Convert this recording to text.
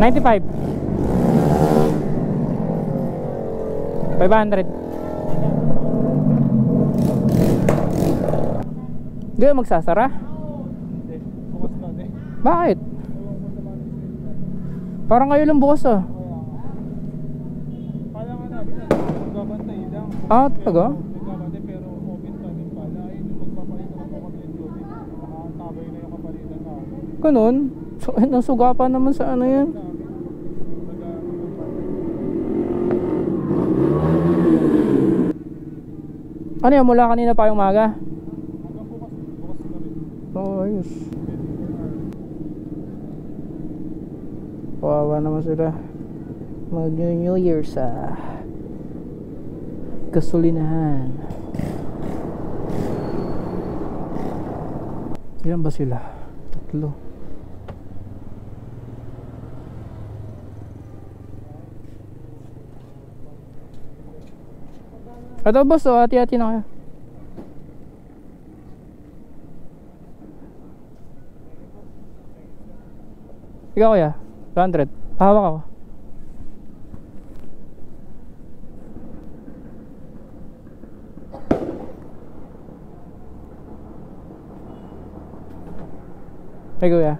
95. 500. Hindi mo magsasara? Hindi, bukas na din. Bakit? Parang kayo lang bukas ah. Kala nga namin na magbabantay lang. Ah, talaga? Magbabantay pero open pa din pala. Ay, magpapalit na po kami ng Jody. Nakatabay na yung kapalitan na. Ganun? So, nasugapan naman sa ano yan. Ano yan, mula kanina pa yung maga? Hanggang bukas na rin. Oo, ayos. Kawawa naman sila. Mag-New Year sa gasolinahan. Ilan ba sila? 3. Ito boss, oh, hati-hati na kayo. Ikaw kuya, 200. Pahawak ako. Hey kuya.